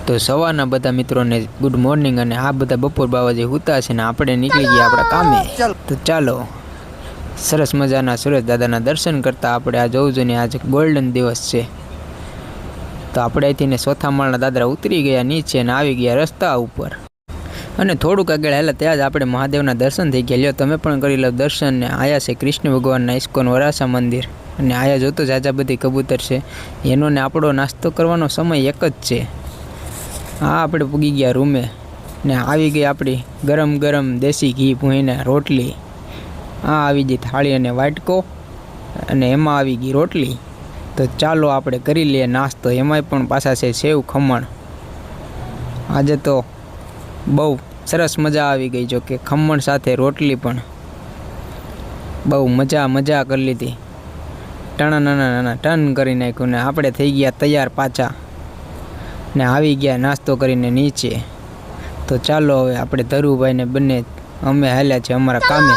તો સવારના બધા મિત્રોને ગુડ મોર્નિંગ। અને આ બધા બપોર બાવાજે હુતા છે ને આપણે નીકળી ગયા આપણા કામે। તો ચાલો સરસ મજાના સુરેશ દાદાના દર્શન કરતા આપણે આ જોવું જોઈએ। આજે ગોલ્ડન દિવસ છે તો આપણે અહીંથી ચોથા માળના દાદરા ઉતરી ગયા નીચે અને આવી ગયા રસ્તા ઉપર। અને થોડુંક આગળ હેલા ત્યાં જ આપણે મહાદેવના દર્શન થઈ ગયા। લ્યો તમે પણ કરી લો દર્શન। ને આયા છે કૃષ્ણ ભગવાનના ઇસ્કોન વરાસા મંદિર। અને આયા જોતો જાજા બધી કબૂતર છે એનો ને આપણો નાસ્તો કરવાનો સમય એક જ છે। હા આપણે પૂગી ગયા રૂમે ને આવી ગઈ આપણી ગરમ ગરમ દેશી ઘી ભૂંઈને રોટલી। આ આવી ગઈ થાળી અને વાટકો અને એમાં આવી ગઈ રોટલી। તો ચાલો આપણે કરી લઈએ નાસ્તો। એમાંય પણ પાછા છે સેવ ખમણ। આજે તો બહુ સરસ મજા આવી ગઈ। જો કે ખમણ સાથે રોટલી પણ બહુ મજા કરી લીધી। નાના ટન કરી નાખ્યું ને આપણે થઈ ગયા તૈયાર પાછા ને આવી ગયા નાસ્તો કરીને નીચે। તો ચાલો હવે આપણે ધરુભાઈને બંને અમે હાલ્યા છે અમારા કામે।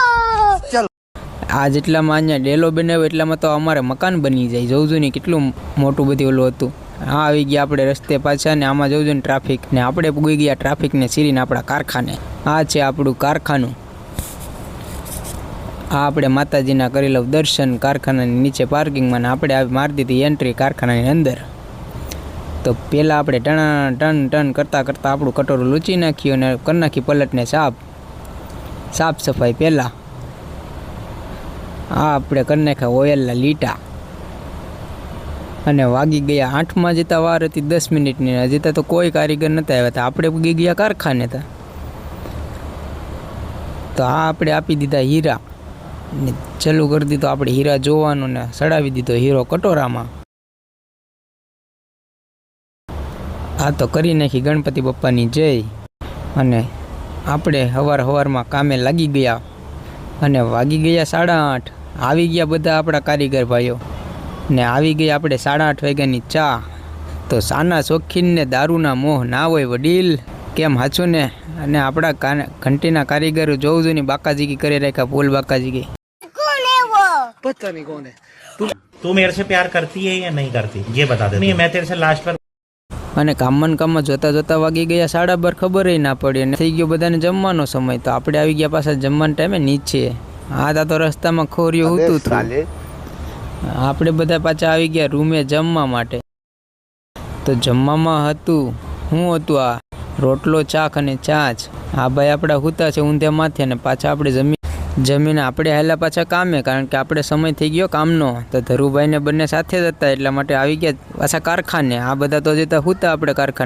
આ જેટલામાં અહીંયા ડેલો બનાવ્યો એટલામાં તો અમારે મકાન બની જાય। જોઉં ને કેટલું મોટું બધું ઓલું હતું। આ આવી ગયા આપણે રસ્તે પાછા ને આમાં જોઉં ને ટ્રાફિક ને આપણે પૂગી ગયા ટ્રાફિકને સીરીને આપણા કારખાને। આ છે આપણું કારખાનું। આ આપણે માતાજીના કરી લઉં દર્શન કારખાનાની નીચે પાર્કિંગમાં ને આપણે આવી મારી દીધી એન્ટ્રી કારખાનાની અંદર। તો પહેલાં આપણે ટન કરતાં આપણું કટોરું લૂંચી નાખ્યું અને કરી નાખી પલટને સાફ સફાઈ પહેલાં। આ આપણે કરી નાખ્યા ઓઇલના લીટા અને વાગી ગયા 8માં જતા વાર હતી 10 મિનિટની। હજી તો કોઈ કારીગર નહોતા આવ્યા હતા। આપણે પૂગી ગયા કારખાને હતા। તો આ આપણે આપી દીધા હીરા ને ચાલુ કરી દીધો આપણે હીરા જોવાનું ને ચડાવી દીધો હીરો કટોરામાં। આ તો કરી નાખી ગણપતિ બાપ્પાની જય। અને આપણે સવારમાં કામે લાગી ગયા અને વાગી ગયા 8:30। આવી ગયા બધા આપણા કારીગર ભાઈઓ ને આવી ગઈ આપણે 8:30 વાગ્યાની ચા। તો સાના શોખીનને દારૂના મોહ ના હોય વડીલ, કેમ હાચું ને? અને આપણા ઘંટીના કારીગરો જોવું જોઈએ ને બાકાજી કી કરે રાખ્યા ફૂલ બાકાજી કી। पता नहीं कौन है तू मेरे से प्यार करती है या नहीं करती ये बता दे। नहीं मैं तेरे से लास्ट पर અને કામમાં જોતા વાગી ગયા 12:30 ખબર ના પડી અને થઈ ગયો બધાને જમવાનો સમય। તો આપણે આવી ગયા પાછા જમવાના ટાઈમે નીચે। આ તો રસ્તામાં ખોરિયું હતું આપણે બધા પાછા આવી ગયા રૂમે જમવા માટે। તો જમવામાં હતું શું હતું? આ રોટલો ચાખ અને છાશ। આ ભાઈ આપણા હુતા છે ઊંધે માથે અને પાછા આપણે જમીને આપણે હાલ્યા પાછા કામે, કારણ કે આપણે સમય થઈ ગયો કામનો। તો ધરુભાઈને બંને સાથે જ હતા એટલા માટે આવી ગયા પાછા કારખાને। આ બધા તો જતા હુતા આપણે કારખાને।